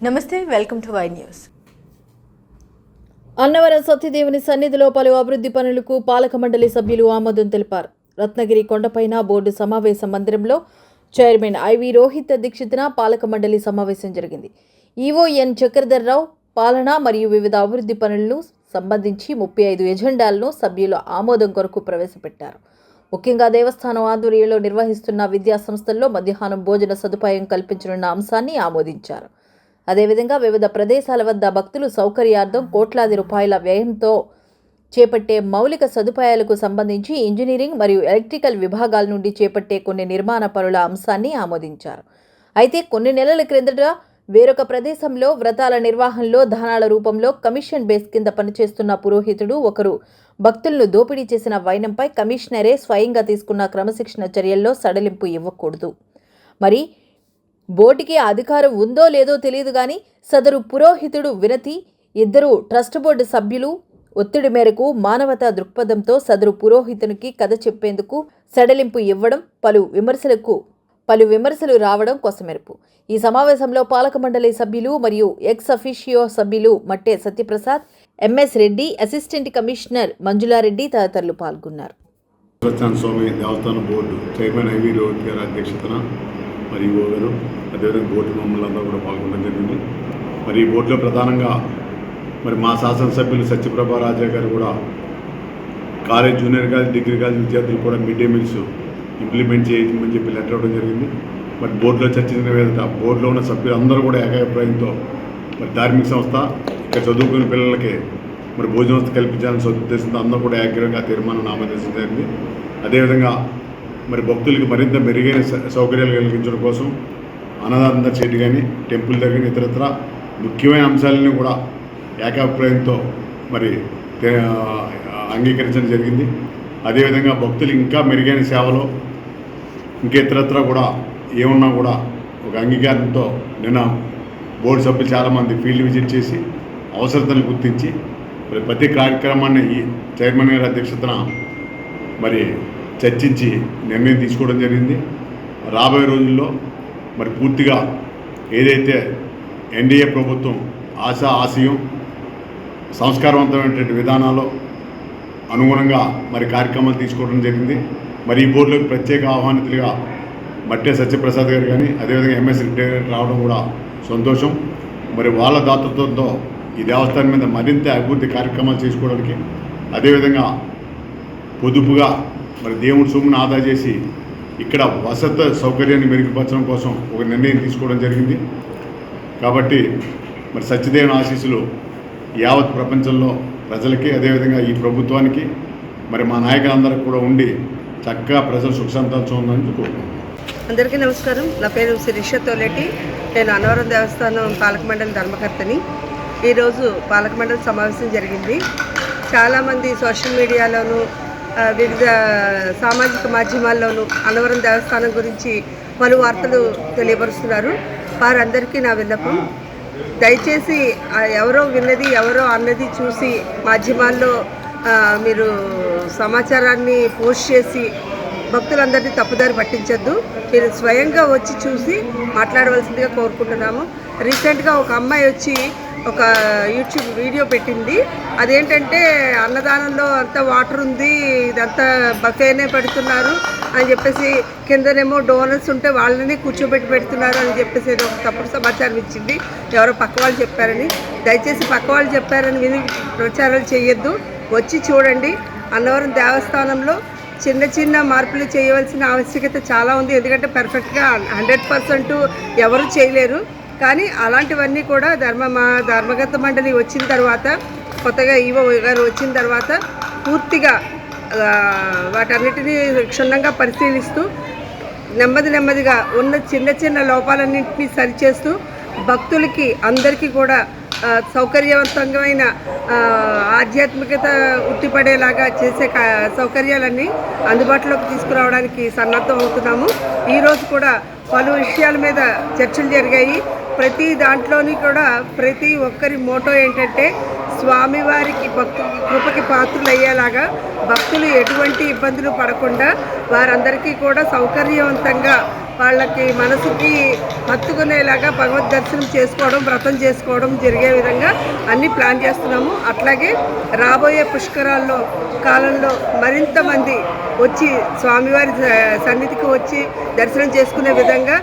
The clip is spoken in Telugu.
నమస్తే, welcome to Y news. Annavaram సత్యదేవుని సన్నిధిలో పలు అభివృద్ధి పనులకు పాలక మండలి సభ్యులు ఆమోదం తెలిపారు. రత్నగిరి కొండపైన బోర్డు సమావేశ మందిరంలో చైర్మన్ ఐవి రోహిత్ అధ్యక్షతన పాలక మండలి సమావేశం జరిగింది. ఈవో ఎన్ చక్రధర్రావు పాలన మరియు వివిధ అభివృద్ధి పనులను సంబంధించి 35 ఎజెండాలను సభ్యుల ఆమోదం కొరకు ప్రవేశపెట్టారు. ముఖ్యంగా దేవస్థానం ఆధ్వర్యంలో నిర్వహిస్తున్న విద్యా సంస్థల్లో మధ్యాహ్నం భోజన సదుపాయం కల్పించనున్న అంశాన్ని ఆమోదించారు. అదేవిధంగా వివిధ ప్రదేశాల వద్ద భక్తులు సౌకర్యార్థం కోట్లాది రూపాయల వ్యయంతో చేపట్టే మౌలిక సదుపాయాలకు సంబంధించి ఇంజనీరింగ్ మరియు ఎలక్ట్రికల్ విభాగాల నుండి చేపట్టే కొన్ని నిర్మాణ పనుల అంశాన్ని ఆమోదించారు. అయితే కొన్ని నెలల క్రిందట వేరొక ప్రదేశంలో వ్రతాల నిర్వహణలో దానాల రూపంలో కమిషన్ బేస్ కింద పనిచేస్తున్న పురోహితుడు ఒకరు భక్తులను దోపిడీ చేసిన వైనంపై కమిషనరే స్వయంగా తీసుకున్న క్రమశిక్షణ చర్యల్లో సడలింపు ఇవ్వకూడదు. మరి బోర్డుకి అధికారం ఉందో లేదో తెలియదు కానీ సదరు పురోహితుడు వినతి ఇద్దరు ట్రస్ట్ బోర్డు సభ్యులు ఒత్తిడి మేరకు మానవతా దృక్పథంతో సదరు పురోహితునికి కథ చెప్పేందుకు సడలింపు ఇవ్వడం పలు విమర్శలు రావడం కొసమెరుపు. ఈ సమావేశంలో పాలక మండలి సభ్యులు మరియు ఎక్స్ అఫీషియో సభ్యులు Matte Satyaprasad, MS Reddy, assistant commissioner Manjula Reddy తదితరులు పాల్గొన్నారు. స్వామి దేవస్థానం బోర్డు చైర్మన్ ఐవి రోహిత్ గారి అధ్యక్షతన మరి ఈవో గారు అదేవిధంగా బోర్డు మమ్మల్ని అందరూ కూడా పాల్గొనడం జరిగింది. మరి ఈ బోర్డులో ప్రధానంగా మరి మా శాసనసభ్యులు సత్యప్రభా రాజా గారు కూడా college junior college degree college విద్యార్థులు కూడా మిడ్ డే మీల్స్ ఇంప్లిమెంట్ చేయమని చెప్పి లెటర్ ఇవ్వడం జరిగింది. మరి బోర్డులో చర్చించిన మీద బోర్డులో ఉన్న సభ్యులందరూ కూడా ఏకాభిప్రాయంతో మరి ధార్మిక సంస్థ ఇక్కడ చదువుకునే పిల్లలకి మరి భోజన వసతి కల్పించాలని ఉద్దేశంతో అందరూ కూడా ఏకగ్రీవంగా తీర్మానం ఆమోదించడం జరిగింది. అదేవిధంగా మరి భక్తులకి మరింత మెరుగైన సౌకర్యాలు కలిగించడం కోసం అన్నదాన చేయడం కానీ టెంపుల్ దగ్గర ఇతరత్ర ముఖ్యమైన అంశాలని కూడా ఏకాభిప్రాయంతో మరి అంగీకరించడం జరిగింది. అదేవిధంగా భక్తులు ఇంకా మెరుగైన సేవలో ఇంకా ఇతరత్ర కూడా ఏమన్నా కూడా ఒక అంగీకారంతో నిన్న బోర్డు సభ్యులు చాలామంది ఫీల్డ్ విజిట్ చేసి అవసరతను గుర్తించి మరి ప్రతి కార్యక్రమాన్ని ఈ చైర్మన్ గారి అధ్యక్షతన మరి చర్చించి నిర్ణయం తీసుకోవడం జరిగింది. రాబోయే రోజుల్లో మరి పూర్తిగా ఏదైతే ఎన్డీఏ ప్రభుత్వం ఆశయం సంస్కారవంతమైనటువంటి విధానాల్లో అనుగుణంగా మరి కార్యక్రమాలు తీసుకోవడం జరిగింది. మరి ఈ బోర్డులోకి ప్రత్యేక ఆహ్వానితులుగా మట్టే సత్యప్రసాద్ గారు కానీ అదేవిధంగా ఎంఎస్ రెడ్డి రావడం కూడా సంతోషం. మరి వాళ్ళ దాతృత్వంతో ఈ దేవస్థానం మీద మరింత అభివృద్ధి కార్యక్రమాలు చేసుకోవడానికి అదేవిధంగా పొదుపుగా మరి దేవుడి సొమ్మును ఆదా చేసి ఇక్కడ వసతి సౌకర్యాన్ని మెరుగుపరచడం కోసం ఒక నిర్ణయం తీసుకోవడం జరిగింది. కాబట్టి మరి సత్యదేవుని ఆశీస్సులు యావత్ ప్రపంచంలో ప్రజలకి అదేవిధంగా ఈ ప్రభుత్వానికి మరి మా నాయకులందరికీ కూడా ఉండి చక్కగా ప్రజలు సుఖ సంతోషం ఉందని కోరుకుంటున్నాను. అందరికీ నమస్కారం. నా పేరు శిరీష తోలేటి. నేను అన్నవరం దేవస్థానం పాలక మండలి ధర్మకర్తని. ఈరోజు పాలక మండలి సమావేశం జరిగింది. చాలామంది సోషల్ మీడియాలోనూ వివిధ సామాజిక మాధ్యమాల్లోనూ అన్నవరం దేవస్థానం గురించి పలు వార్తలు తెలియపరుస్తున్నారు. వారందరికీ నా విన్నపం, దయచేసి ఎవరో విన్నది ఎవరో అన్నది చూసి మాధ్యమాల్లో మీరు సమాచారాన్ని పోస్ట్ చేసి భక్తులందరినీ తప్పుదారి పట్టించొద్దు. మీరు స్వయంగా వచ్చి చూసి మాట్లాడవలసిందిగా కోరుకుంటున్నాము. రీసెంట్గా ఒక అమ్మాయి వచ్చి ఒక యూట్యూబ్ వీడియో పెట్టింది. అదేంటంటే అన్నదానంలో అంతా వాటర్ ఉంది, ఇదంతా బఫేనే పెడుతున్నారు అని చెప్పేసి, కిందనేమో డోనర్స్ ఉంటే వాళ్ళని కూర్చోబెట్టి పెడుతున్నారు అని చెప్పేసి ఏదో ఒక తప్పుడు సమాచారం ఇచ్చింది. ఎవరో పక్క వాళ్ళు చెప్పారని. దయచేసి పక్క వాళ్ళు చెప్పారని విని ప్రచారాలు చేయొద్దు. వచ్చి చూడండి. అన్నవరం దేవస్థానంలో చిన్న చిన్న మార్పులు చేయవలసిన ఆవశ్యకత చాలా ఉంది. ఎందుకంటే పర్ఫెక్ట్గా 100% ఎవరు చేయలేరు. కానీ అలాంటివన్నీ కూడా ధర్మగత మండలి వచ్చిన తర్వాత, కొత్తగా ఈవో గారు వచ్చిన తర్వాత పూర్తిగా వాటన్నిటినీ క్షుణ్ణంగా పరిశీలిస్తూ నెమ్మదిగా ఉన్న చిన్న చిన్న లోపాలన్నింటినీ సరిచేస్తూ భక్తులకి అందరికీ కూడా సౌకర్యవంతమైన ఆధ్యాత్మికత ఉట్టిపడేలాగా చేసే సౌకర్యాలన్నీ అందుబాటులోకి తీసుకురావడానికి సన్నద్ధం అవుతున్నాము. ఈరోజు కూడా పలు విషయాల మీద చర్చలు జరిగాయి. ప్రతి దాంట్లోని కూడా ప్రతి ఒక్కరి మోటో ఏంటంటే స్వామివారికి కృపకి పాత్రలు అయ్యేలాగా భక్తులు ఎటువంటి ఇబ్బందులు పడకుండా వారందరికీ కూడా సౌకర్యవంతంగా వాళ్ళకి మనసుకి హత్తుకునేలాగా భగవద్ దర్శనం చేసుకోవడం, వ్రతం చేసుకోవడం జరిగే విధంగా అన్ని ప్లాన్ చేస్తున్నాము. అట్లాగే రాబోయే పుష్కరాల్లో కాలంలో మరింత మంది వచ్చి స్వామివారి సన్నిధికి వచ్చి దర్శనం చేసుకునే విధంగా